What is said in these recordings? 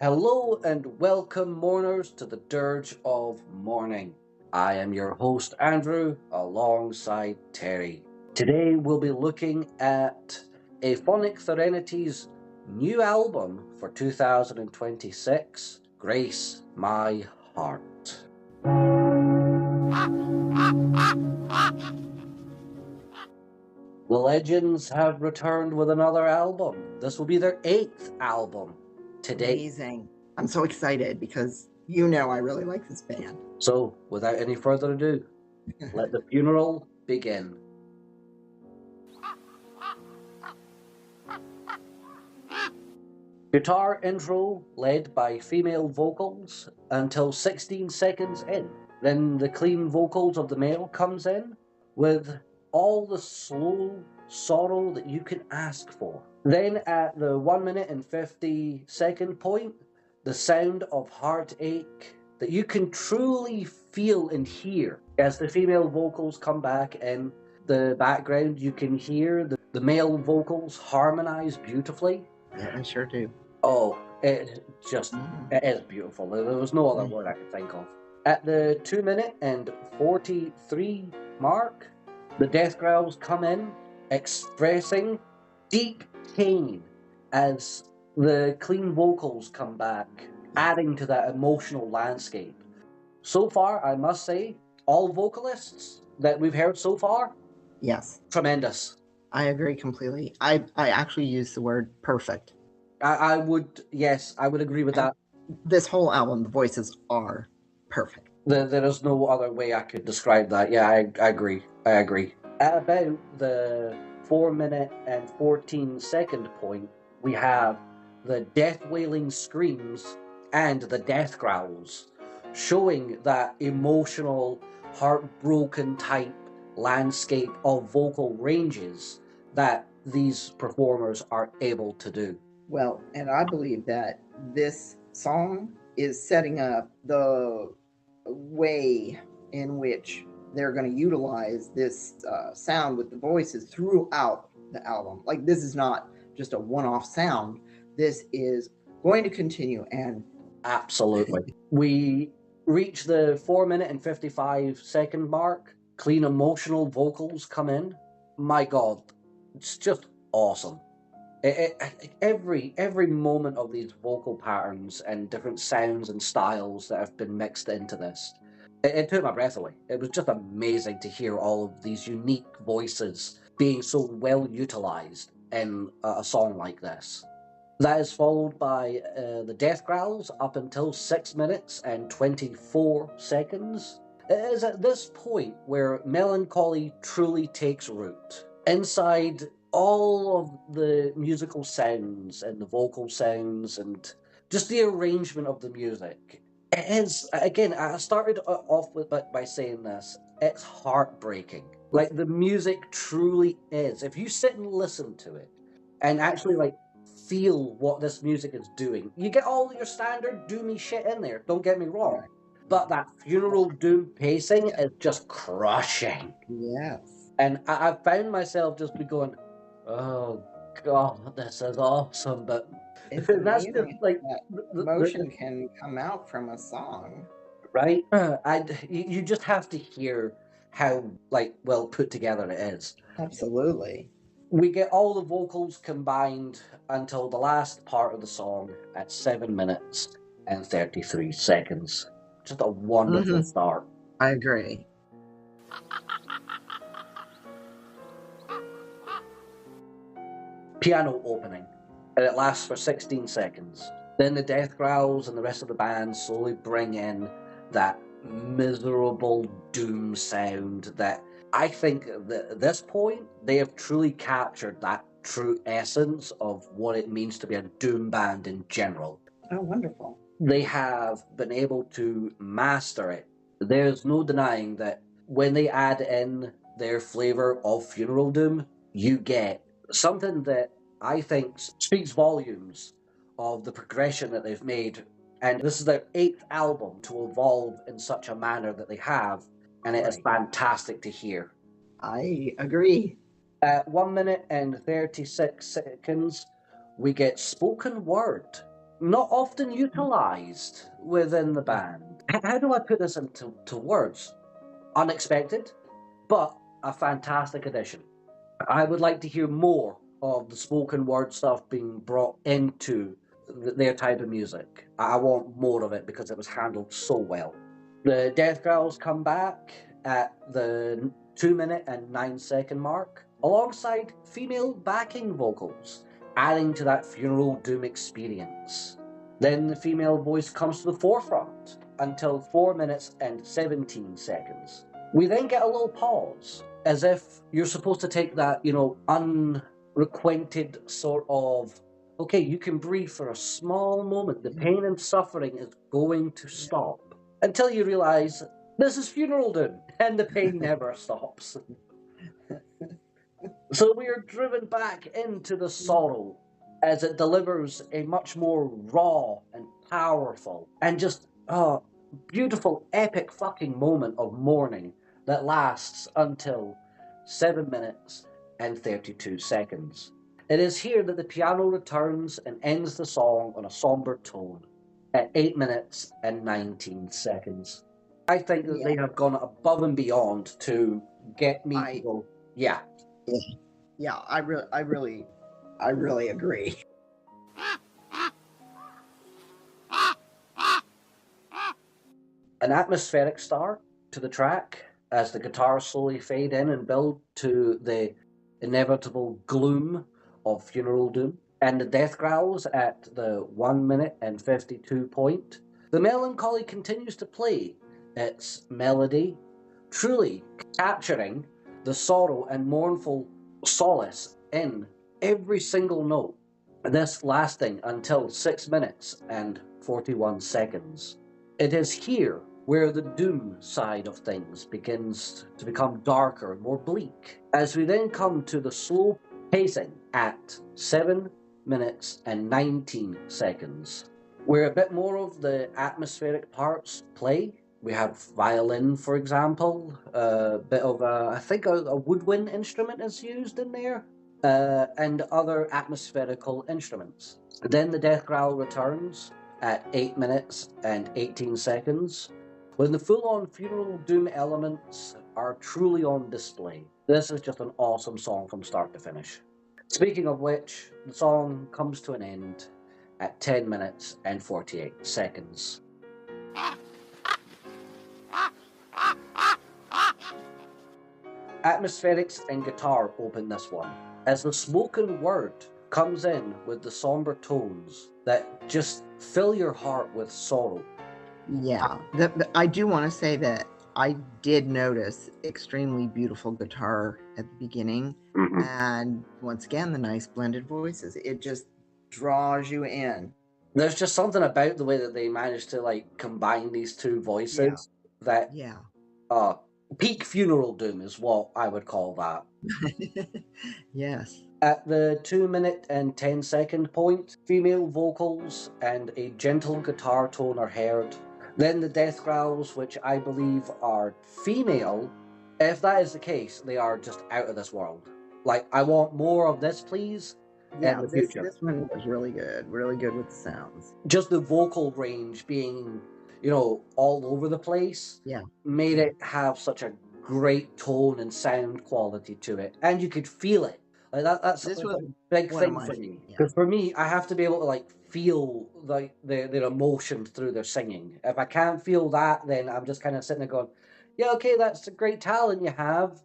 Hello and welcome, mourners, to the Dirge of Mourning. I am your host, Andrew, alongside Terry. Today we'll be looking at Aphonic Threnity's new album for 2026, Grace My Heart. The Legends have returned with another album. This will be their 8th album to date. Amazing. I'm so excited because you know I really like this band. So, without any further ado, let the funeral begin. Guitar intro led by female vocals until 16 seconds in. Then the clean vocals of the male comes in with all the slow sorrow that you can ask for. Then at the 1 minute and 50-second point, the sound of heartache that you can truly feel and hear. As the female vocals come back in the background, you can hear the male vocals harmonize beautifully. Yeah, I sure do. Oh, it is beautiful. There was no other word I could think of. At the 2 minute and 43 mark, the death growls come in, expressing deep pain as the clean vocals come back, adding to that emotional landscape. So far, I must say, all vocalists that we've heard so far, Yes, tremendous. I agree completely. I actually use the word perfect. I would agree with that. This whole album, the voices are perfect. There is no other way I could describe that. Yeah, I agree. At about the 4 minute and 14-second point, we have the death wailing screams and the death growls, showing that emotional, heartbroken type landscape of vocal ranges that these performers are able to do. Well, and I believe that this song is setting up the way in which they're going to utilize this sound with the voices throughout the album. Like, this is not just a one-off sound. This is going to continue. And absolutely. We reach the 4 minute and 55-second mark. Clean emotional vocals come in. My God, it's just awesome. Every moment of these vocal patterns and different sounds and styles that have been mixed into this, it took my breath away. It was just amazing to hear all of these unique voices being so well utilized in a song like this. That is followed by the death growls up until 6 minutes and 24 seconds. It is at this point where melancholy truly takes root. Inside all of the musical sounds and the vocal sounds and just the arrangement of the music. It is, again, I started off with by saying this, it's heartbreaking. Like, the music truly is. If you sit and listen to it and actually, like, feel what this music is doing, you get all your standard doomy shit in there, don't get me wrong. But that funeral doom pacing is just crushing. yes. And I found myself just be going, oh God, this is awesome. But It's that's just amazing like that emotion can come out from a song. right. You just have to hear how like well put together it is. Absolutely. We get all the vocals combined until the last part of the song at 7 minutes and 33 seconds. Just a wonderful start. I agree. Piano opening, and it lasts for 16 seconds. Then the death growls and the rest of the band slowly bring in that miserable doom sound that I think that at this point they have truly captured that true essence of what it means to be a doom band in general. Oh, wonderful. They have been able to master it. There's no denying that when they add in their flavor of funeral doom, you get something that I think speaks volumes of the progression that they've made. And this is their 8th album to evolve in such a manner that they have, and it is fantastic to hear. I agree. At 1 minute and 36 seconds, we get spoken word. not often utilized within the band. How do I put this into words? Unexpected, but a fantastic addition. I would like to hear more of the spoken word stuff being brought into their type of music. I want more of it because it was handled so well. The death growls come back at the 2 minute and 9 second mark, alongside female backing vocals, adding to that funeral doom experience. Then the female voice comes to the forefront until 4 minutes and 17 seconds. We then get a little pause, as if you're supposed to take that, unrequited sort of, okay, you can breathe for a small moment. The pain and suffering is going to stop. Until you realize this is funeral doom, and the pain never stops. So we are driven back into the sorrow as it delivers a much more raw and powerful and just beautiful, epic fucking moment of mourning that lasts until 7 minutes and 32 seconds. It is here that the piano returns and ends the song on a somber tone at 8 minutes and 19 seconds. I think that they have gone above and beyond to get me to go, yeah. Yeah, I really agree. An atmospheric start to the track as the guitars slowly fade in and build to the inevitable gloom of funeral doom, and the death growls at the 1 minute and 52 point. The melancholy continues to play its melody, truly capturing the sorrow and mournful solace in every single note, this lasting until 6 minutes and 41 seconds. It is here where the doom side of things begins to become darker and more bleak, as we then come to the slow pacing at 7 minutes and 19 seconds, where a bit more of the atmospheric parts play. We have violin, for example, a bit of I think a woodwind instrument is used in there, and other atmospherical instruments. Then the death growl returns at 8 minutes and 18 seconds, when the full-on funeral doom elements are truly on display. This is just an awesome song from start to finish. Speaking of which, the song comes to an end at 10 minutes and 48 seconds. Atmospherics and guitar open this one, as the spoken word comes in with the somber tones that just fill your heart with sorrow. Yeah, I do want to say that I did notice extremely beautiful guitar at the beginning, and once again, the nice blended voices. It just draws you in. There's just something about the way that they managed to combine these two voices that peak funeral doom is what I would call that. Yes. At the 2 minute and 10 second point, female vocals and a gentle guitar tone are heard. Then the death growls, which I believe are female. If that is the case, they are just out of this world. I want more of this, please. Yeah, this one was really good with the sounds. Just the vocal range being, all over the place, made it have such a great tone and sound quality to it, and you could feel it. That's a big thing for me. Because for me, I have to be able to feel their emotion through their singing. If I can't feel that, then I'm just kind of sitting there going, yeah, okay, that's a great talent you have.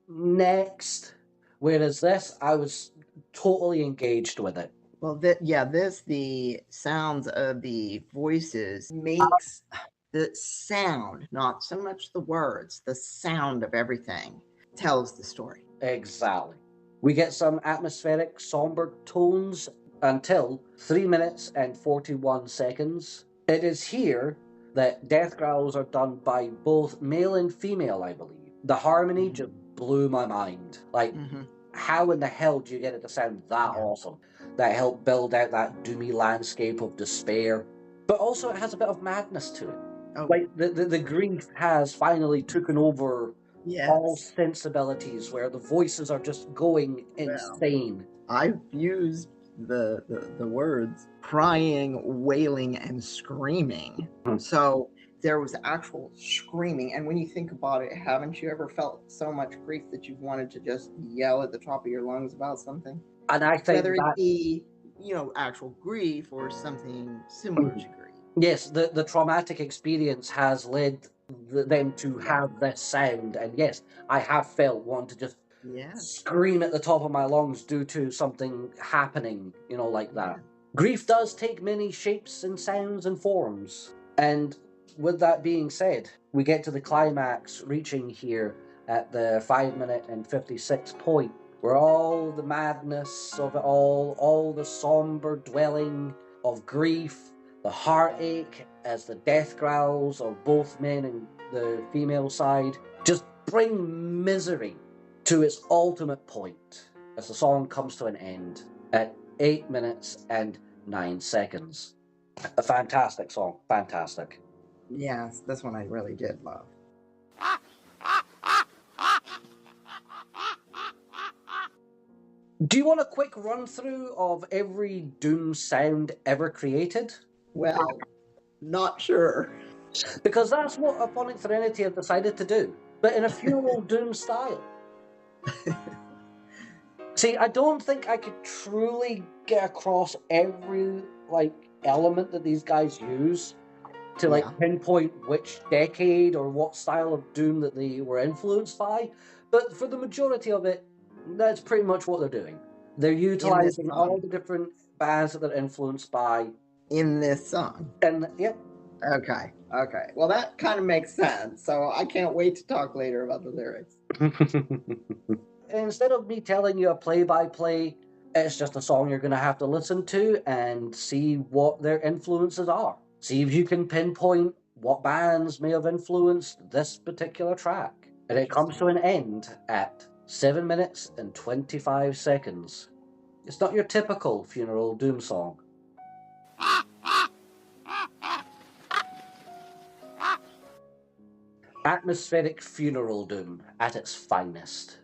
Next. Whereas this, I was totally engaged with it. Well, the sounds of the voices makes the sound, not so much the words, the sound of everything tells the story. Exactly. We get some atmospheric, somber tones until 3 minutes and 41 seconds. It is here that death growls are done by both male and female, I believe. The harmony just blew my mind. How in the hell do you get it to sound that awesome? That helped build out that doomy landscape of despair. But also it has a bit of madness to it. The grief has finally taken over all sensibilities, where the voices are just going insane. I've used the words crying, wailing, and screaming. Hmm. So there was actual screaming. And when you think about it, haven't you ever felt so much grief that you've wanted to just yell at the top of your lungs about something? And I think Whether it that, be, actual grief or something similar to grief. yes, the traumatic experience has led them to have this sound. And yes, I have felt wanting to just scream at the top of my lungs due to something happening, like that. Grief does take many shapes and sounds and forms. And with that being said, we get to the climax, reaching here at the 5 minute and 56 point, where all the madness of it all the somber dwelling of grief, the heartache as the death growls of both men and the female side, just bring misery to its ultimate point as the song comes to an end at 8 minutes and 9 seconds. A fantastic song, fantastic. Yes, this one I really did love. Do you want a quick run through of every Doom sound ever created? Well, not sure. Because that's what Aphonic Threnody have decided to do, but in a funeral Doom style. See, I don't think I could truly get across every element that these guys use to pinpoint which decade or what style of Doom that they were influenced by, but for the majority of it, that's pretty much what they're doing. They're utilizing all the different bands that they're influenced by in this song. And yep. Okay. Well, that kind of makes sense. So I can't wait to talk later about the lyrics. Instead of me telling you a play-by-play, it's just a song you're going to have to listen to and see what their influences are. See if you can pinpoint what bands may have influenced this particular track. And it comes to an end at 7 minutes and 25 seconds. It's not your typical funeral Doom song. Atmospheric funeral Doom at its finest.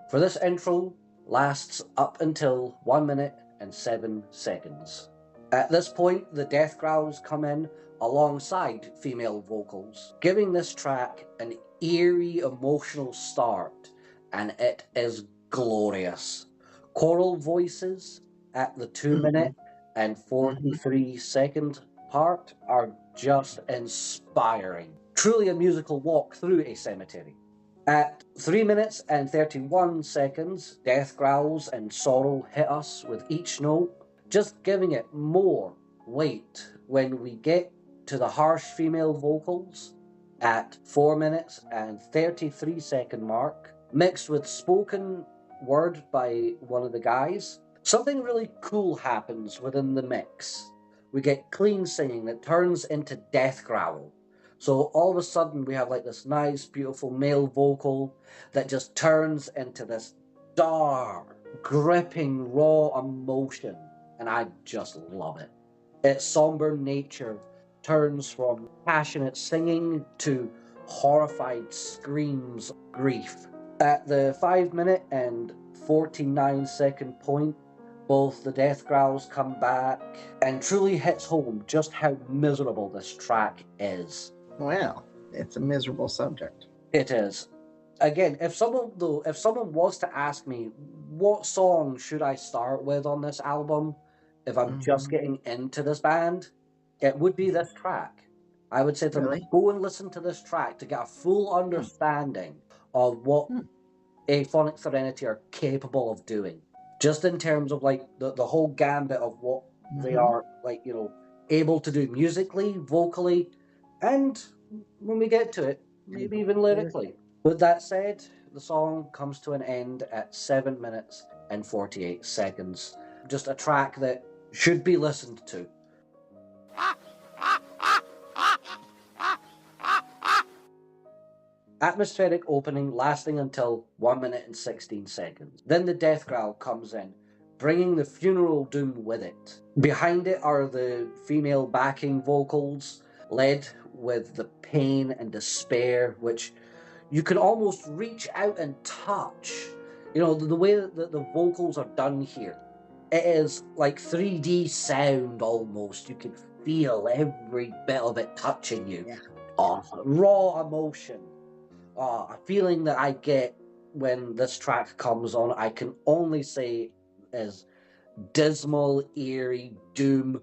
For this intro lasts up until 1 minute and 7 seconds. At this point, the death growls come in alongside female vocals, giving this track an eerie emotional start, and it is glorious. Choral voices at the 2 minute and 43 second part are just inspiring. Truly a musical walk through a cemetery. At 3 minutes and 31 seconds, death growls and sorrow hit us with each note, just giving it more weight when we get to the harsh female vocals at 4 minutes and 33 second mark, mixed with spoken word by one of the guys. Something really cool happens within the mix. We get clean singing that turns into death growl. So all of a sudden we have this nice, beautiful male vocal that just turns into this dark, gripping, raw emotion. And I just love it. Its somber nature turns from passionate singing to horrified screams of grief. At the 5 minute and 49 second point, both the death growls come back and truly hits home just how miserable this track is. Well, it's a miserable subject. It is. Again, if someone was to ask me what song should I start with on this album, if I'm just getting into this band, it would be this track. I would say to them, go and listen to this track to get a full understanding of what Aphonic Threnody are capable of doing. Just in terms of the whole gambit of what they are able to do musically, vocally, and when we get to it, maybe even lyrically. With that said, the song comes to an end at 7 minutes and 48 seconds. Just a track that should be listened to. Atmospheric opening lasting until 1 minute and 16 seconds. Then the death growl comes in, bringing the funeral doom with it. Behind it are the female backing vocals, led with the pain and despair, which you can almost reach out and touch. The way that the vocals are done here It is like 3D sound almost. You can feel every bit of it touching you. Yeah. Oh, raw emotion. A feeling that I get when this track comes on, I can only say is dismal, eerie doom.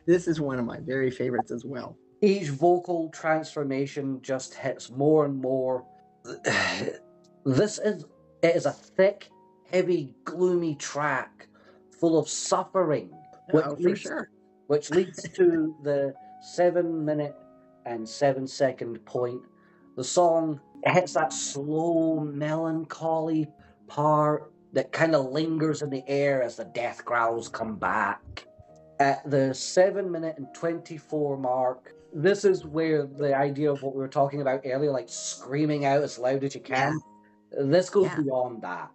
This is one of my very favorites as well. Each vocal transformation just hits more and more. It is a thick, heavy, gloomy track full of suffering, Oh, for sure. which leads to the 7 minute and 7 second point. The song hits that slow, melancholy part that kind of lingers in the air as the death growls come back. At the 7 minute and 24 mark, this is where the idea of what we were talking about earlier, like screaming out as loud as you can, this goes Yeah. beyond that.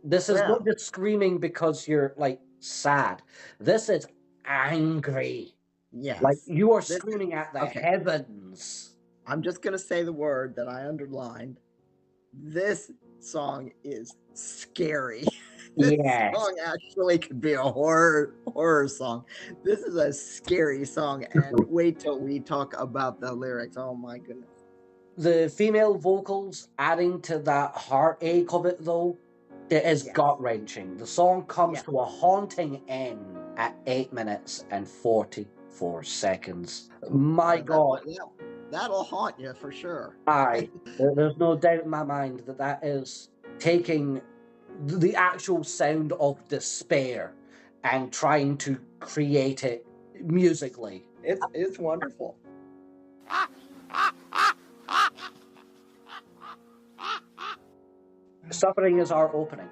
This is Well, not just screaming because you're like sad. This is angry. yes. Like you are This is- screaming at the okay. heavens. I'm just going to say the word that I underlined. This song is scary. This Yes. song actually could be a horror song. This is a scary song, and wait till we talk about the lyrics. Oh my goodness. The female vocals adding to that heartache of it, though, it is Yes. gut-wrenching. The song comes Yeah. to a haunting end at 8 minutes and 44 seconds. My God. That'll haunt you for sure. Aye. There's no doubt in my mind that that is taking the actual sound of despair and trying to create it musically. It's wonderful. Suffering is our opening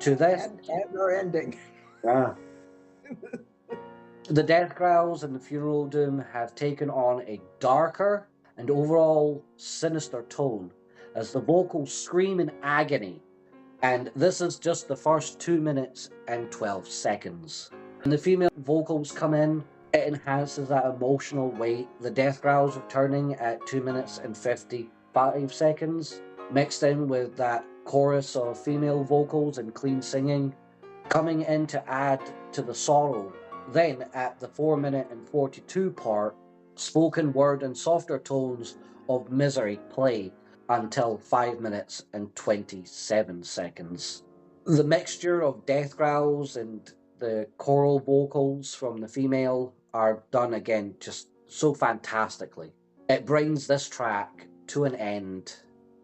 to this. And our ending. Ah. The death growls and the funeral doom have taken on a darker and overall sinister tone as the vocals scream in agony, and this is just the first 2 minutes and 12 seconds. When the female vocals come in, it enhances that emotional weight. The death growls returning at 2 minutes and 55 seconds, mixed in with that chorus of female vocals and clean singing, coming in to add to the sorrow. Then, at the 4 minute and 42 part, spoken word and softer tones of misery play until 5 minutes and 27 seconds. The mixture of death growls and the choral vocals from the female are done again just so fantastically. It brings this track to an end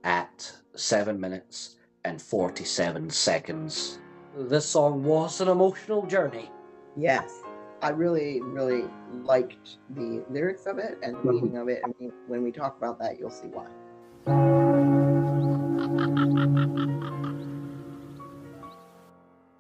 at 7 minutes and 47 seconds. This song was an emotional journey. Yes. I really, really liked the lyrics of it and the meaning of it. And when we talk about that, you'll see why.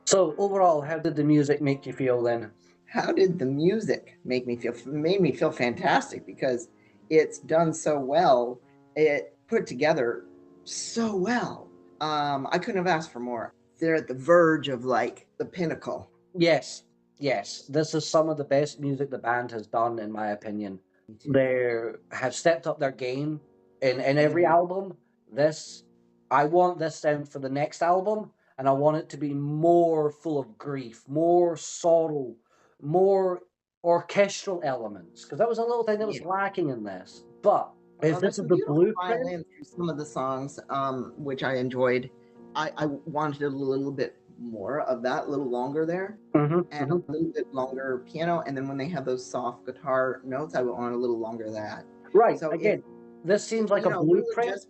So overall, how did the music make you feel then? How did the music make me feel? It made me feel fantastic because it's done so well. It put together so well. I couldn't have asked for more. They're at the verge of like the pinnacle. Yes. This is some of the best music the band has done, in my opinion. They have stepped up their game in every album. I want this sound for the next album, and I want it to be more full of grief, more sorrow, more orchestral elements, because that was a little thing that was lacking in this. But if this is the blueprint, through some of the songs, which I enjoyed, I wanted a little bit more of that, a little longer there, and a little bit longer piano. And then when they have those soft guitar notes, I would want a little longer of that. Right. So again, this seems like a blueprint,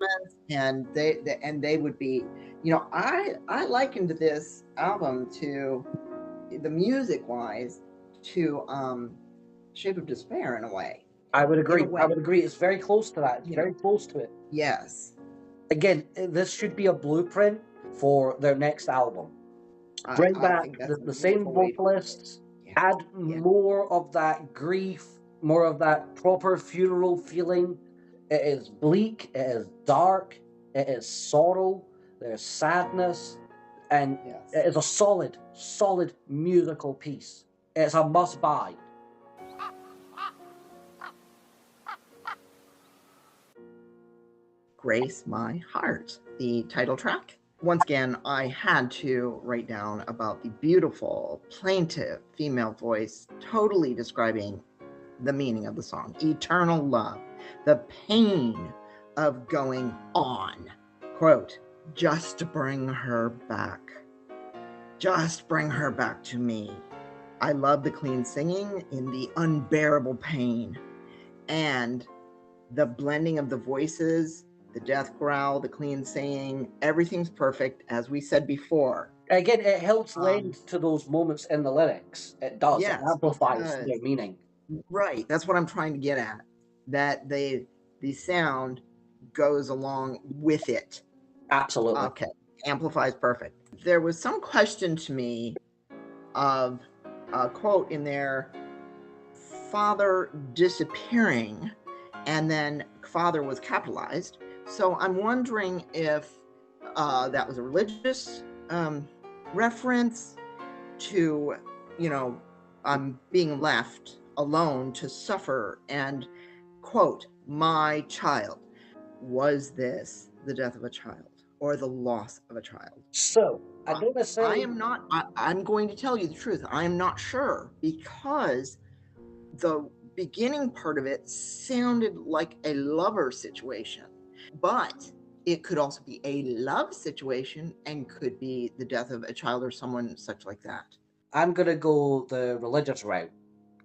and they would be, I likened this album to the music wise to Shape of Despair in a way. I would agree. It's very close to that. It's very close to it. Yes. Again, this should be a blueprint for their next album. Bring back the same vocalists, add more of that grief, more of that proper funeral feeling. It is bleak, it is dark, it is sorrow, there's sadness, and it is a solid musical piece. It's a must-buy. Grace My Heart, the title track. once again, I had to write down about the beautiful, plaintive female voice, totally describing the meaning of the song. Eternal love, the pain of going on. Quote, just bring her back. Just bring her back to me. I love the clean singing in the unbearable pain. And the blending of the voices, the death growl, the clean singing, everything's perfect, as we said before. Again, it helps lend to those moments in the lyrics. It does. Yes, it amplifies because, their meaning. right, that's what I'm trying to get at. That the sound goes along with it. Absolutely. Okay, amplifies perfect. There was some question to me of a quote in there, father disappearing, and then father was capitalized. So I'm wondering if that was a religious reference to, I'm being left alone to suffer, and quote, my child. Was this the death of a child or the loss of a child? So, I don't necessarily... I'm going to tell you the truth. I am not sure, because the beginning part of it sounded like a lover situation, but it could also be a love situation and could be the death of a child or someone such like that. I'm going to go the religious route,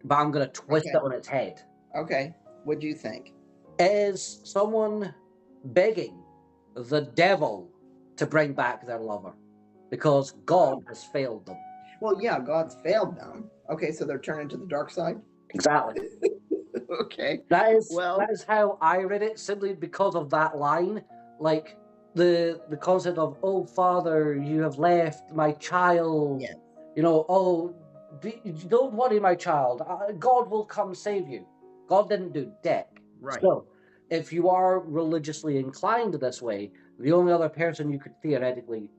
but I'm going to twist it on its head. Okay. What do you think? Is someone begging the devil to bring back their lover because God has failed them? Well, yeah, God's failed them. Okay, so they're turning to the dark side? Exactly. Okay. That is how I read it, simply because of that line. Like, the concept of, oh, Father, you have left my child. Yeah. Don't worry, my child. God will come save you. God didn't do dick. Right. So, if you are religiously inclined this way, the only other person you could theoretically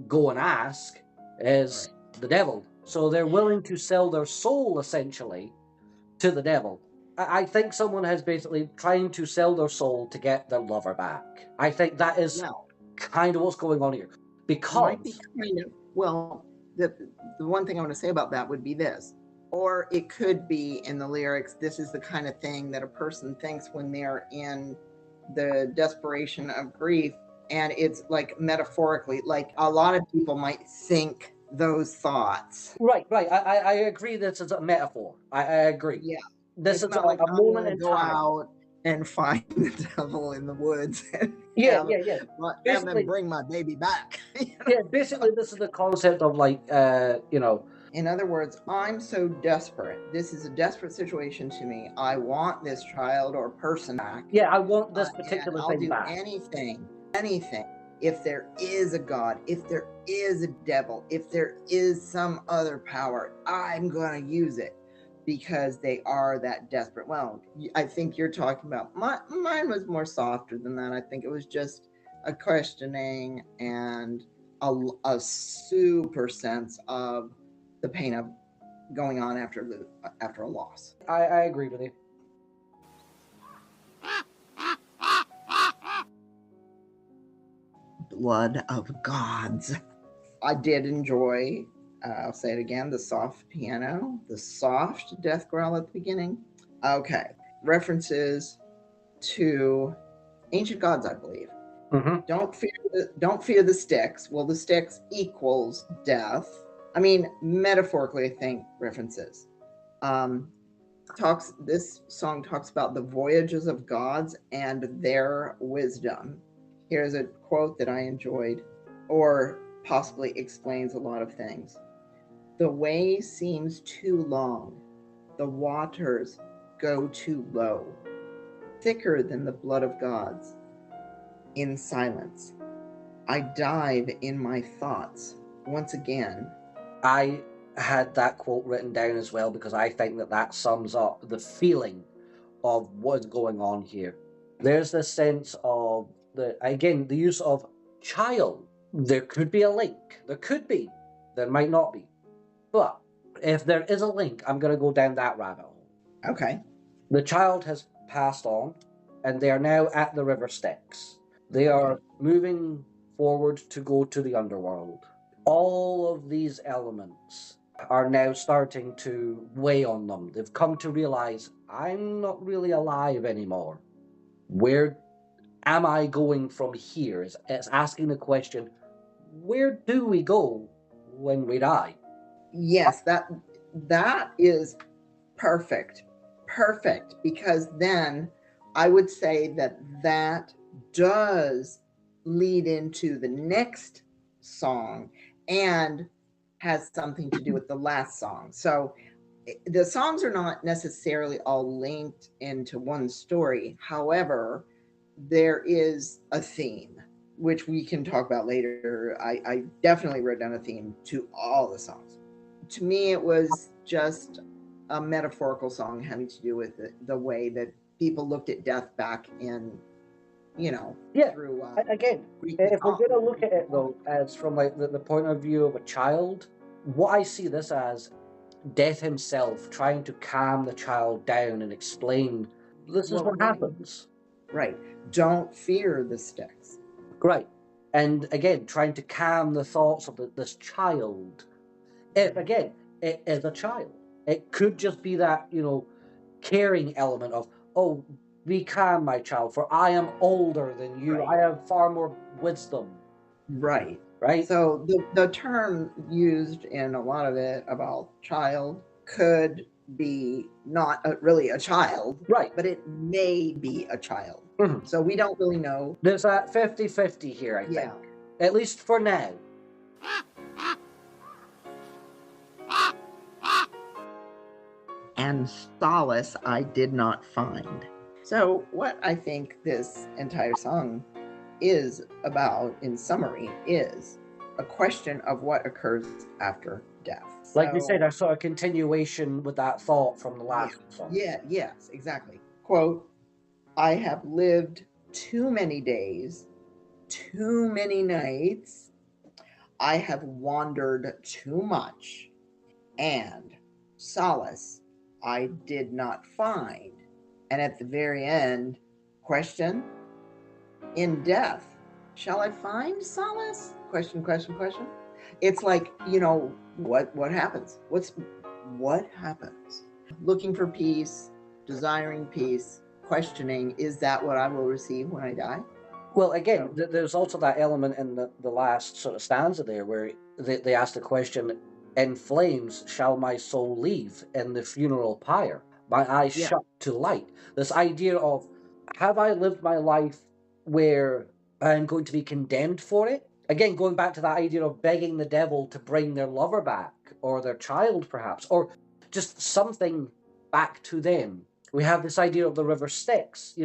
go and ask is the devil. So they're willing to sell their soul, essentially, to the devil. I think someone has basically trying to sell their soul to get their lover back. I think that is kind of what's going on here. Because... might be kind of... well, the one thing I want to say about that would be this. Or it could be in the lyrics, this is the kind of thing that a person thinks when they're in the desperation of grief. And it's like metaphorically, like a lot of people might think those thoughts. Right. I agree this is a metaphor. I agree. Yeah. This is like a moment in go time. out and find the devil in the woods. And Yeah. Have them bring my baby back. Yeah, basically this is the concept of like, In other words, I'm so desperate. This is a desperate situation to me. I want this child or person back. Yeah, I want this particular thing back. I'll do anything. If there is a God, if there is a devil, if there is some other power, I'm going to use it, because they are that desperate. Well, I think you're talking about, mine was more softer than that. I think it was just a questioning and a super sense of the pain of going on after a loss. I agree with you. Blood of Gods. I did enjoy, I'll say it again, the soft piano, the soft death growl at the beginning. Okay. References to ancient gods, I believe. Mm-hmm. Don't fear the sticks. Well, the sticks equals death. I mean, metaphorically, I think references. This song talks about the voyages of gods and their wisdom. Here's a quote that I enjoyed, or possibly explains a lot of things. The way seems too long. The waters go too low. Thicker than the blood of gods. In silence, I dive in my thoughts once again. I had that quote written down as well, because I think that sums up the feeling of what's going on here. There's this sense of the use of child. There could be a link. There could be. There might not be. But if there is a link, I'm going to go down that rabbit hole. Okay. The child has passed on, and they are now at the river Styx. They are moving forward to go to the underworld. All of these elements are now starting to weigh on them. They've come to realize, I'm not really alive anymore. Where am I going from here? It's asking the question, where do we go when we die? Yes, that is perfect. Perfect, because then I would say that does lead into the next song and has something to do with the last song. So the songs are not necessarily all linked into one story. However, there is a theme, which we can talk about later. I definitely wrote down a theme to all the songs. To me, it was just a metaphorical song having to do with the way that people looked at death back in, through. Again, if we're going to look at it though, as from like the point of view of a child, what I see this as, Death himself trying to calm the child down and explain, this is what happens. Right. Don't fear the sticks. Right. And again, trying to calm the thoughts of this child. Again, it is a child. It could just be that, caring element of, oh, be calm, my child, for I am older than you. Right. I have far more wisdom. Right. Right. So the term used in a lot of it about child could be not really a child. Right. But it may be a child. Mm-hmm. So we don't really know. There's that 50-50 here, I think. At least for now. And solace I did not find. So what I think this entire song is about, in summary, is a question of what occurs after death. Like we said, I saw a continuation with that thought from the last song. Yes, exactly. Quote, I have lived too many days, too many nights. I have wandered too much, and solace I did not find. And at the very end, question, in death, shall I find solace? Question. It's like, what happens? What happens? Looking for peace, desiring peace, questioning, is that what I will receive when I die? Well, again, there's also that element in the last sort of stanza there where they ask the question, in flames shall my soul leave in the funeral pyre, my eyes shut to light. This idea of, have I lived my life where I'm going to be condemned for it? Again, going back to that idea of begging the devil to bring their lover back, or their child perhaps, or just something back to them. We have this idea of the river Styx,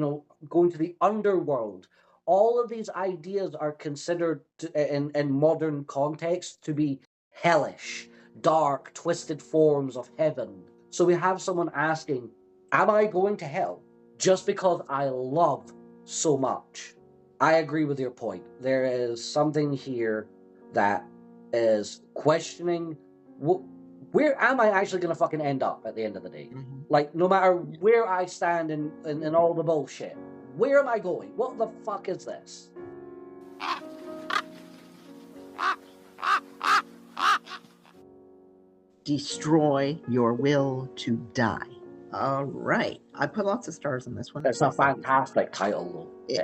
going to the underworld. All of these ideas are considered in modern context to be hellish, dark, twisted forms of heaven. So we have someone asking, am I going to hell just because I love so much? I agree with your point. There is something here that is questioning, where am I actually going to fucking end up at the end of the day? Mm-hmm. Like, no matter where I stand in all the bullshit, where am I going? What the fuck is this? Destroy your will to die. All right. I put lots of stars on this one. It's a fantastic title, though.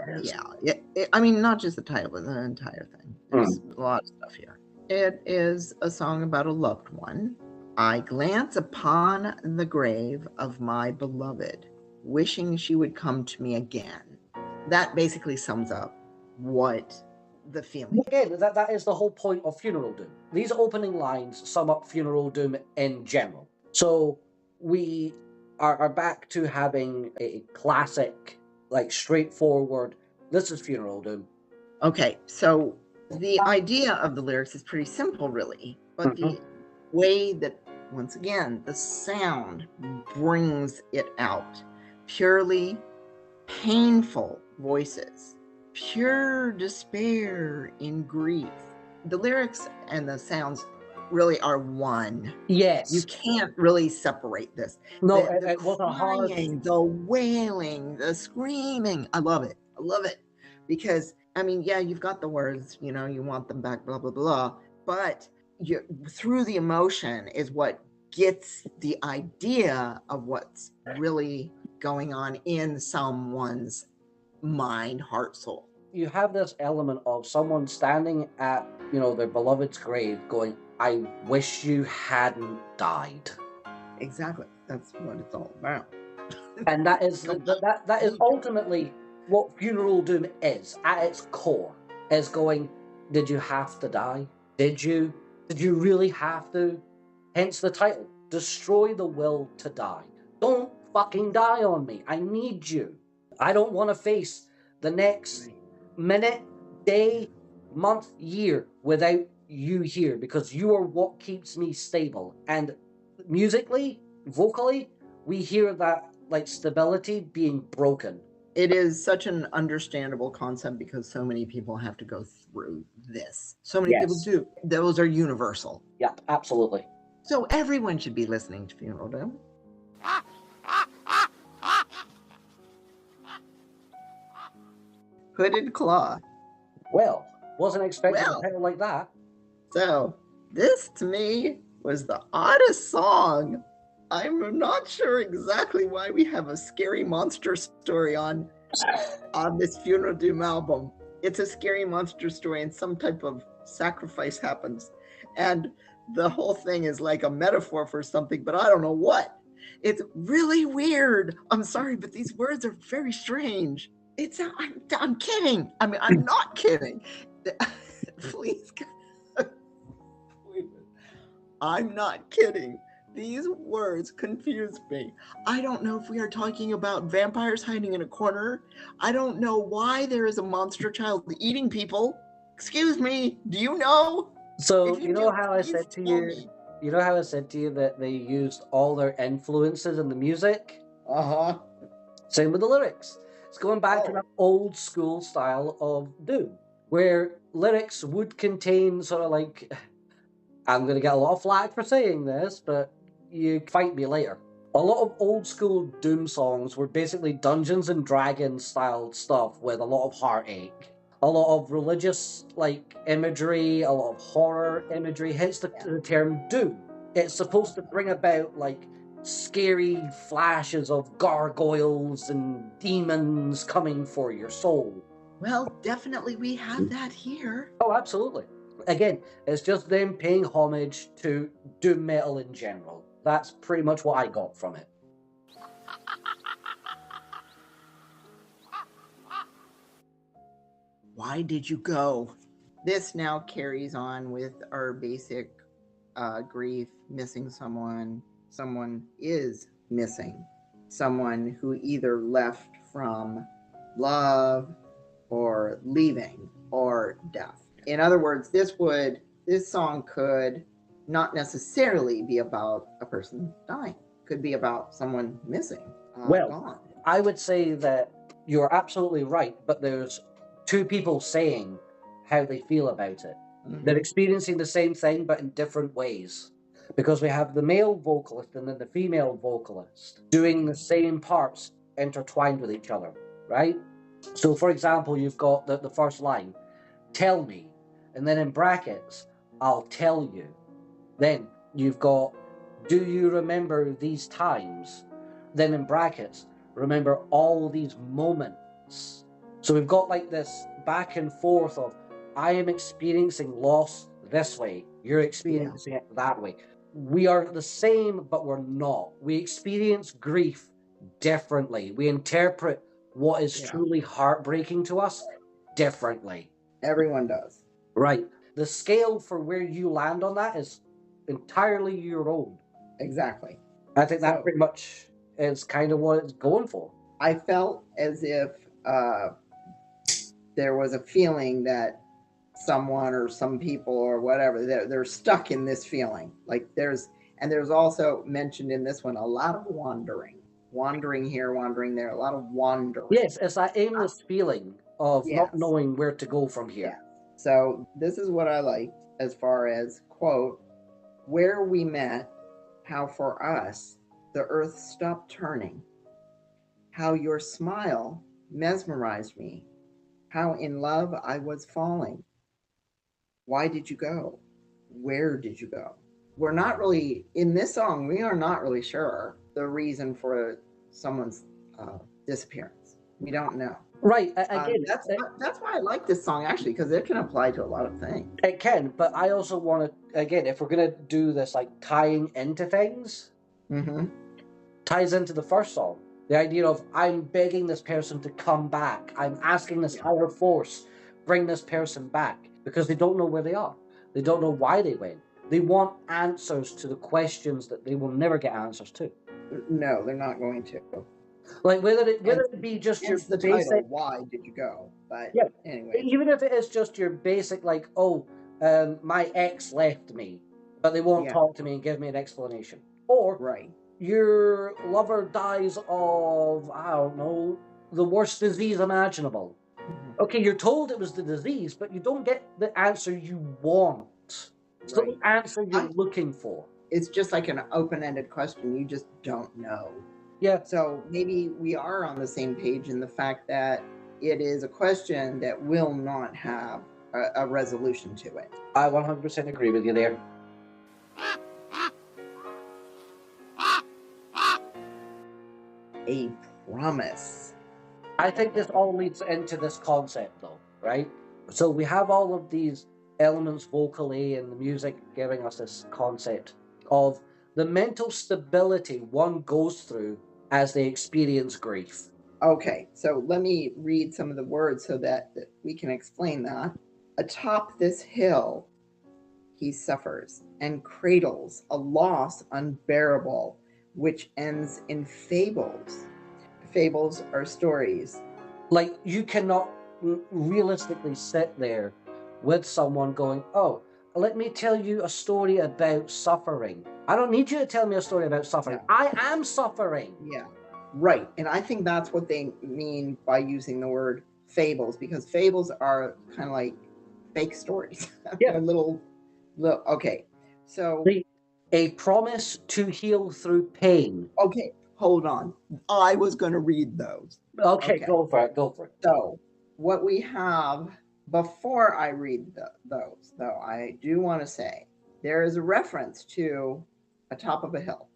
I mean, not just the title, but the entire thing. There's a lot of stuff here. It is a song about a loved one. I glance upon the grave of my beloved, wishing she would come to me again. That basically sums up what the feeling. Again, that is the whole point of Funeral Doom. These opening lines sum up Funeral Doom in general. So we are back to having a classic, like, straightforward, this is Funeral Doom. Okay, so the idea of the lyrics is pretty simple, really. But the way that, once again, the sound brings it out. Purely painful voices. Pure despair in grief. The lyrics and the sounds really are one. Yes. You can't really separate this. No, the it was a hard... the wailing, the screaming. I love it. Because I mean, yeah, you've got the words, you want them back, blah, blah, blah. But through the emotion is what gets the idea of what's really going on in someone's mind, heart, soul. You have this element of someone standing at, their beloved's grave going, I wish you hadn't died. Exactly. That's what it's all about. And that is that is ultimately what funeral doom is at its core, is going, did you have to die? Did you really have to? Hence the title, Destroy the Will to Die. Don't fucking die on me. I need you. I don't want to face the next minute, day, month, year without you here, because you are what keeps me stable. And musically, vocally, we hear that like stability being broken. It is such an understandable concept because so many people have to go through this. So many people do. Those are universal. Yep, absolutely. So everyone should be listening to Funeral Doom. Hooded Claw. Well, wasn't expecting a title like that. So this to me was the oddest song. I'm not sure exactly why we have a scary monster story on this Funeral Doom album. It's a scary monster story and some type of sacrifice happens. And the whole thing is like a metaphor for something, but I don't know what. It's really weird. I'm sorry, but these words are very strange. I'm kidding. I mean, I'm not kidding. Please. I'm not kidding. These words confuse me. I don't know if we are talking about vampires hiding in a corner. I don't know why there is a monster child eating people. Excuse me, do you know? So you know how I said to you that they used all their influences in the music? Uh-huh. Same with the lyrics. It's going back to that old school style of Doom, where lyrics would contain sort of like, I'm going to get a lot of flack for saying this, but you fight me later. A lot of old school Doom songs were basically Dungeons and Dragons style stuff with a lot of heartache, a lot of religious like imagery, a lot of horror imagery, hence the term Doom. It's supposed to bring about like scary flashes of gargoyles and demons coming for your soul. Well, definitely we have that here. Oh, absolutely. Again, it's just them paying homage to doom metal in general. That's pretty much what I got from it. Why did you go? This now carries on with our basic grief, missing someone. Someone is missing. Someone who either left from love or leaving or death. In other words, this song could not necessarily be about a person dying. It could be about someone missing. Gone. I would say that you're absolutely right, but there's two people saying how they feel about it. Mm-hmm. They're experiencing the same thing, but in different ways. Because we have the male vocalist and then the female vocalist doing the same parts intertwined with each other, right? So, for example, you've got the first line, tell me, and then in brackets, I'll tell you. Then you've got, do you remember these times? Then in brackets, remember all these moments. So we've got like this back and forth of, I am experiencing loss this way, you're experiencing it that way. We are the same, but we're not. We experience grief differently. We interpret what is truly heartbreaking to us differently. Everyone does. Right. The scale for where you land on that is entirely your own. Exactly. I think that pretty much is kind of what it's going for. I felt as if there was a feeling that someone or some people or whatever, they're stuck in this feeling. Like there's also mentioned in this one a lot of wandering here, wandering there, a lot of wandering. Yes, it's that aimless feeling of not knowing where to go from here. So this is what I liked as far as, quote, where we met, how for us the earth stopped turning, how your smile mesmerized me, How in love I was falling. Why did you go? Where did you go? We're not really, in this song, we are not really sure the reason for someone's disappearance. We don't know. Right. Again, That's why I like this song, actually, because it can apply to a lot of things. it can, but I also want to, again, if we're going to do this, like tying into things, ties into the first song. The idea of, I'm begging this person to come back. I'm asking this higher force, bring this person back, because they don't know where they are. They don't know why they went. They want answers to the questions that they will never get answers to. No, they're not going to. Like whether it be just your the basic, title, why did you go? But yeah. Anyway, Even if it is just your basic, like, my ex left me, but they won't talk to me and give me an explanation. Or your lover dies of, I don't know, the worst disease imaginable. Okay, you're told it was the disease, but you don't get the answer you want. It's not the answer you're looking for. It's just like an open-ended question. You just don't know. Yeah. So maybe we are on the same page in the fact that it is a question that will not have a resolution to it. I 100% agree with you there. A promise. I think this all leads into this concept, though, right? So we have all of these elements vocally and the music giving us this concept of the mental stability one goes through as they experience grief. Okay, so let me read some of the words so that we can explain that. Atop this hill, he suffers and cradles a loss unbearable, which ends in fables. Fables are stories. Like, you cannot realistically sit there with someone going, oh, let me tell you a story about suffering. I don't need you to tell me a story about suffering. Yeah. I am suffering. Yeah, right. And I think that's what they mean by using the word fables, because fables are kind of like fake stories. Yeah. little, okay. So a promise to heal through pain. Okay, hold on. I was going to read those. Okay, go for it. So what we have, before I read those, though, I do want to say there is a reference to a top of a hill.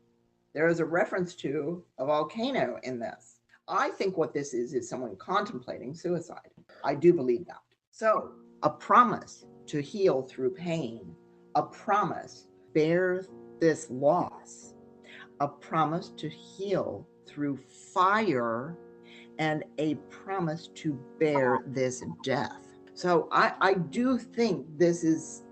There is a reference to a volcano in this. I think what this is someone contemplating suicide. I do believe that. So a promise to heal through pain, a promise bear this loss, a promise to heal through fire, and a promise to bear this death. So I do think this is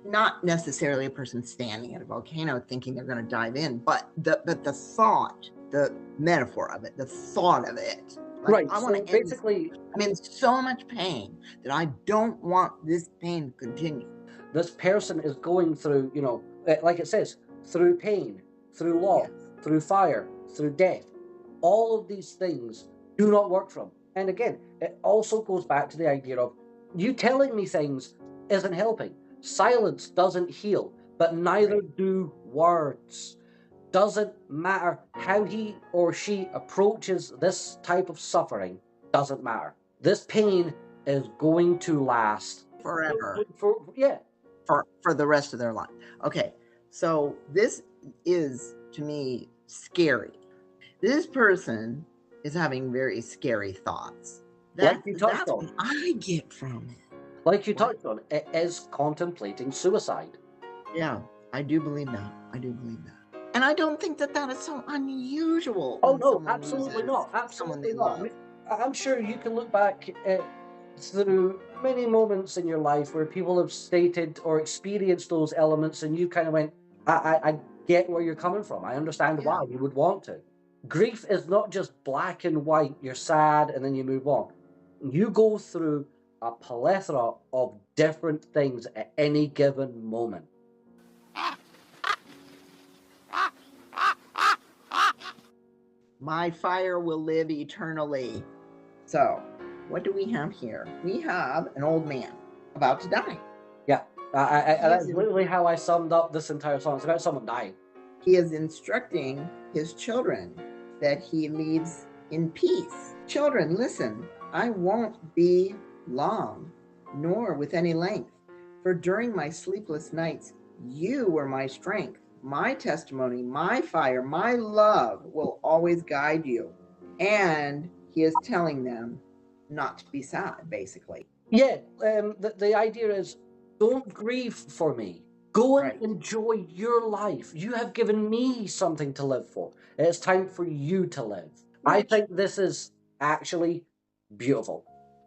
not necessarily a person standing at a volcano thinking they're going to dive in, but the thought, the metaphor of it, the thought of it. Like, right. I want to basically. I'm in so much pain that I don't want this pain to continue. This person is going through, like it says, through pain, through loss, through fire, through death. All of these things do not work for them. And again, it also goes back to the idea of you telling me things isn't helping. Silence doesn't heal, but neither do words. Doesn't matter how he or she approaches this type of suffering, doesn't matter. This pain is going to last forever. For the rest of their life. Okay, so this is, to me, scary. This person is having very scary thoughts. That's what I get from it. Like you touched on, it is contemplating suicide. Yeah, I do believe that. And I don't think that is so unusual. Oh, no, absolutely not. Absolutely not. I'm sure you can look back through many moments in your life where people have stated or experienced those elements and you kind of went, I get where you're coming from. I understand why you would want to. Grief is not just black and white. You're sad and then you move on. You go through a plethora of different things at any given moment. My fire will live eternally. So, what do we have here? We have an old man about to die. Yeah, that's literally how I summed up this entire song. It's about someone dying. He is instructing his children that he leaves in peace. Children, listen, I won't be long, nor with any length. For during my sleepless nights, you were my strength, my testimony, my fire, my love will always guide you. And he is telling them not to be sad, basically. Yeah, the idea is don't grieve for me. Go and Right. enjoy your life. You have given me something to live for. It's time for you to live. I Which think this is actually beautiful.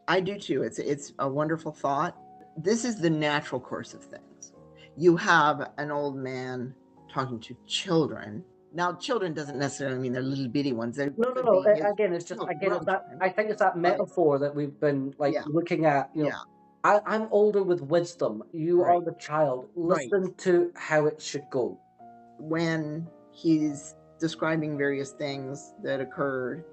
I do too. It's a wonderful thought. This is the natural course of things. You have an old man talking to children. Now, children doesn't necessarily mean they're little bitty ones. They No, no, could no. be his Again, it's just again, it's grown that children. I think it's that But metaphor that we've been like yeah, looking at. You know, yeah, I'm older with wisdom. You are right, the child. right. Listen to how it should go. When he's describing various things that occurred,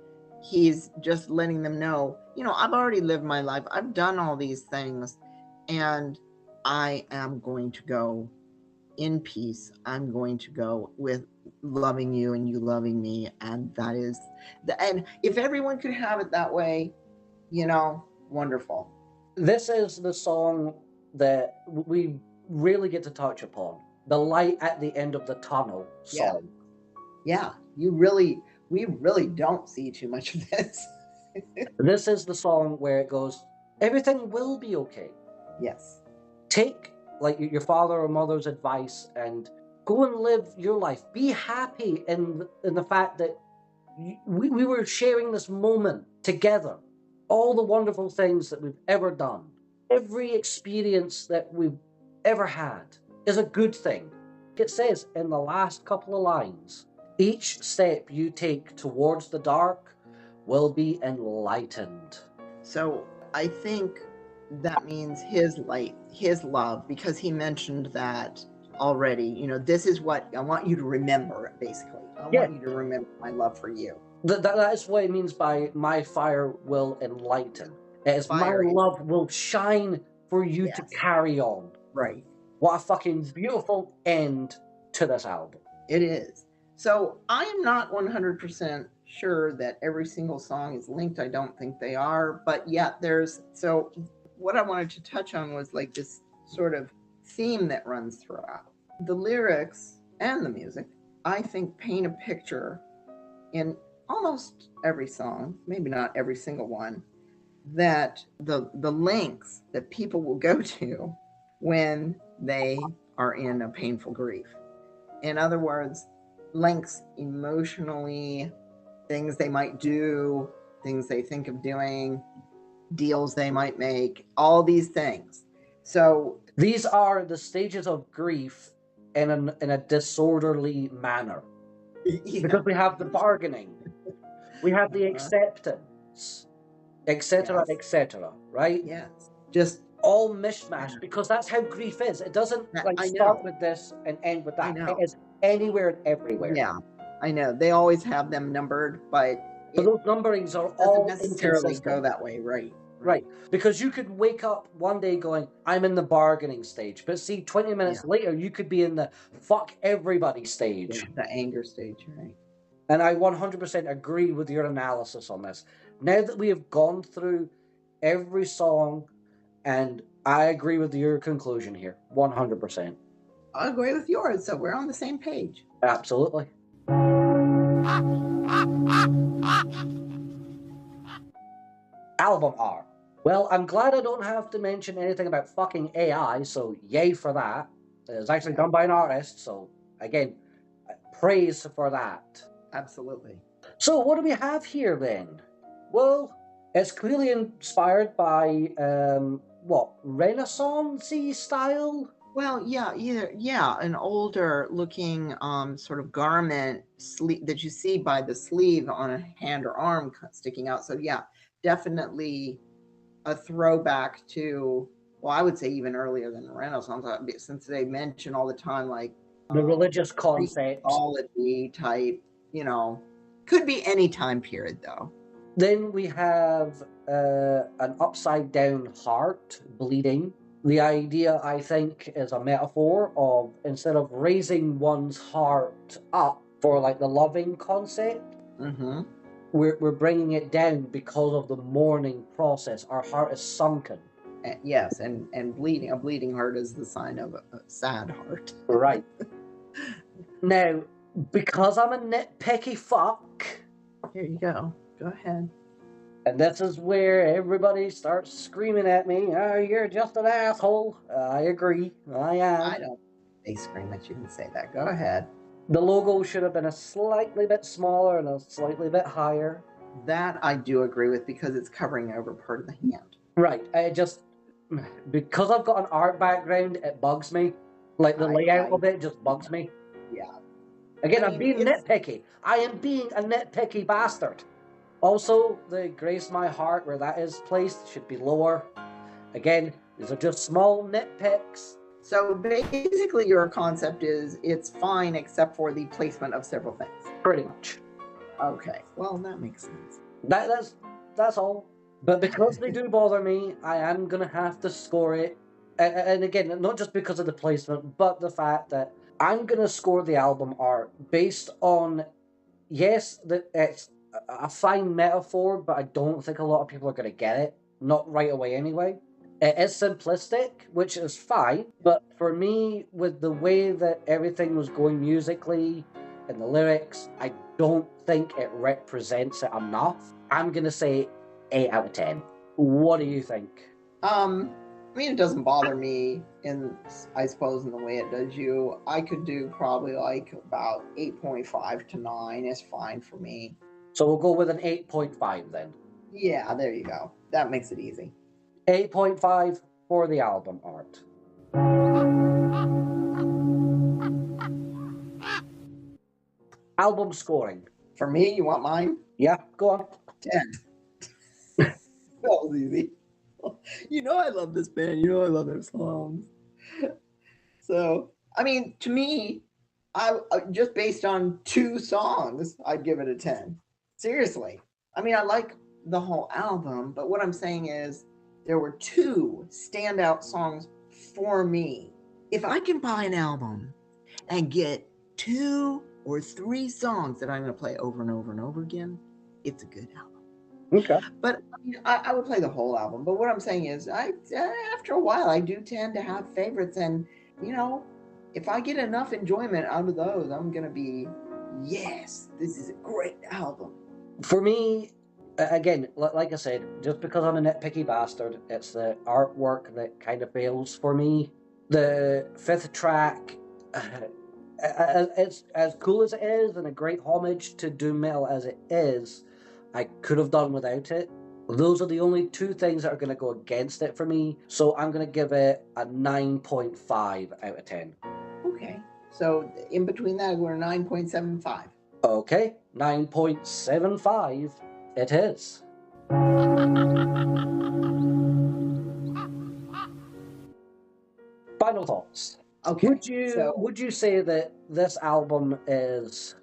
he's just letting them know, I've already lived my life. I've done all these things, and I am going to go in peace. I'm going to go with loving you and you loving me. And that is and if everyone could have it that way, wonderful. This is the song that we really get to touch upon. The light at the end of the tunnel Yeah. song. Yeah. We really don't see too much of this. This is the song where it goes, everything will be okay. Yes. Take like your father or mother's advice and go and live your life. Be happy in the fact that we were sharing this moment together. All the wonderful things that we've ever done, every experience that we've ever had is a good thing. It says in the last couple of lines, each step you take towards the dark will be enlightened. So I think that means his light, his love, because he mentioned that already. This is what I want you to remember, basically. I want you to remember my love for you. That is what it means by my fire will enlighten. It is my love will shine for you to carry on. Right. What a fucking beautiful end to this album. It is. So I am not 100% sure that every single song is linked. I don't think they are. But yeah, so what I wanted to touch on was like this sort of theme that runs throughout. The lyrics and the music, I think, paint a picture in almost every song, maybe not every single one, that the lengths that people will go to when they are in a painful grief. In other words, lengths emotionally, things they might do, things they think of doing, deals they might make, all these things. So these are the stages of grief in a disorderly manner. Yeah. Because we have the bargaining, we have the acceptance, etc., etc., right? Yes. Just all mishmash, because that's how grief is. It doesn't start with this and end with that. It is anywhere and everywhere. Yeah, I know. They always have them numbered, but those numberings are all necessarily go that way, right? Right. Because you could wake up one day going, I'm in the bargaining stage. But see, 20 minutes later, you could be in the fuck everybody stage. Yeah, the anger stage, right? And I 100% agree with your analysis on this. Now that we have gone through every song, and I agree with your conclusion here, 100%. I agree with yours, so we're on the same page. Absolutely. Album art. Well, I'm glad I don't have to mention anything about fucking AI, so yay for that. It was actually done by an artist, so again, praise for that. Absolutely. So what do we have here then? Well, it's clearly inspired by, Renaissance-y style? Well, an older looking sort of garment that you see by the sleeve on a hand or arm sticking out. So yeah, definitely a throwback to, well, I would say even earlier than the Renaissance, since they mention all the time like the religious concept, mythology type, could be any time period though. Then we have an upside down heart bleeding. The idea, I think, is a metaphor of, instead of raising one's heart up for like the loving concept, we're bringing it down because of the mourning process. Our heart is sunken. Yes, and bleeding. A bleeding heart is the sign of a sad heart. Right. Now, because I'm a nitpicky fuck, Here you go. Go ahead. and this is where everybody starts screaming at me, oh, you're just an asshole. I agree. I am. I don't. They scream at you and say that. Go ahead. The logo should have been a slightly bit smaller and a slightly bit higher. That I do agree with because it's covering over part of the hand. Right. I just, because I've got an art background, it bugs me. Like the layout of it just bugs me. Yeah. Again, I'm being nitpicky. I am being a nitpicky bastard. Also, the Grace My Heart, where that is placed, should be lower. Again, these are just small nitpicks. So basically, your concept is it's fine except for the placement of several things. Pretty much. Okay. Well, that makes sense. That's all. But because they do bother me, I am going to have to score it. And again, not just because of the placement, but the fact that I'm going to score the album art based on, yes, that it's a fine metaphor, but I don't think a lot of people are going to get it. Not right away anyway. It is simplistic, which is fine, but for me, with the way that everything was going musically and the lyrics, I don't think it represents it enough. I'm going to say 8 out of 10. What do you think? I mean, it doesn't bother me I suppose, in the way it does you. I could do probably like about 8.5 to 9 is fine for me. So we'll go with an 8.5 then. Yeah, there you go. That makes it easy. 8.5 for the album art. Album scoring. For me, you want mine? Yeah, go on. 10. That was easy. You know I love this band. You know I love their songs. So, I mean, to me, I just based on 2 songs, I'd give it a 10. Seriously. I mean, I like the whole album, but what I'm saying is there were 2 standout songs for me. If I can buy an album and get 2 or 3 songs that I'm going to play over and over and over again, it's a good album. Okay. But I would play the whole album. But what I'm saying is, after a while, I do tend to have favorites. And, you know, if I get enough enjoyment out of those, I'm going to be, yes, this is a great album. For me, again, like I said, just because I'm a nitpicky bastard, it's the artwork that kind of fails for me. The 5th track, it's as cool as it is and a great homage to doom metal as it is, I could have done without it. Those are the only 2 things that are going to go against it for me. So I'm going to give it a 9.5 out of 10. Okay. So in between that, we're 9.75. Okay, 9.75 it is. Final thoughts. Okay. Would you say that this album is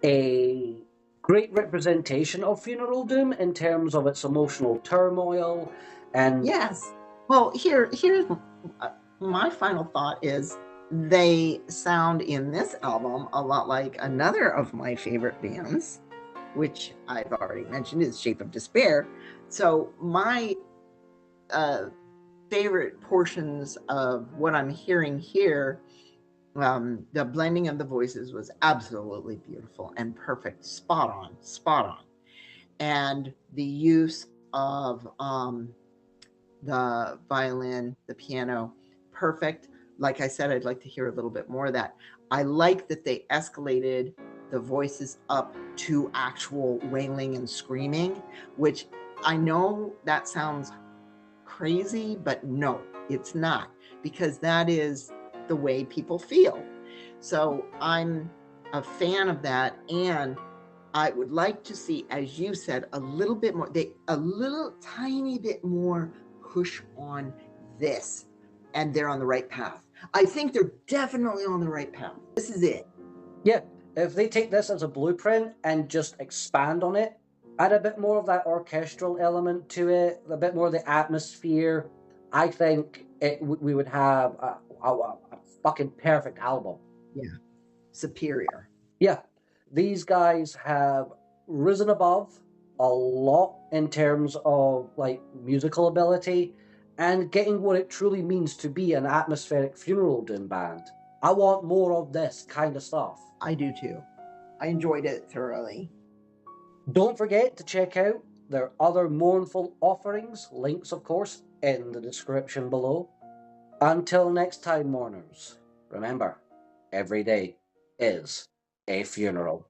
a great representation of Funeral Doom in terms of its emotional turmoil? And yes. Well, here's my final thought is they sound in this album a lot like another of my favorite bands, which I've already mentioned is Shape of Despair. So my favorite portions of what I'm hearing here, the blending of the voices was absolutely beautiful and perfect, spot on. And the use of the violin, the piano, perfect. Like I said, I'd like to hear a little bit more of that. I like that they escalated the voices up to actual wailing and screaming, which I know that sounds crazy, but no, it's not, because that is the way people feel. So I'm a fan of that, and I would like to see, as you said, a little bit more, a little tiny bit more push on this, and they're on the right path. I think they're definitely on the right path. This is it. Yeah, if they take this as a blueprint and just expand on it, add a bit more of that orchestral element to it, a bit more of the atmosphere, I think we would have a fucking perfect album. Yeah, superior. Yeah, these guys have risen above a lot in terms of like musical ability and getting what it truly means to be an atmospheric funeral doom band. I want more of this kind of stuff. I do too. I enjoyed it thoroughly. Don't forget to check out their other mournful offerings, links of course in the description below. Until next time, mourners, remember, every day is a funeral.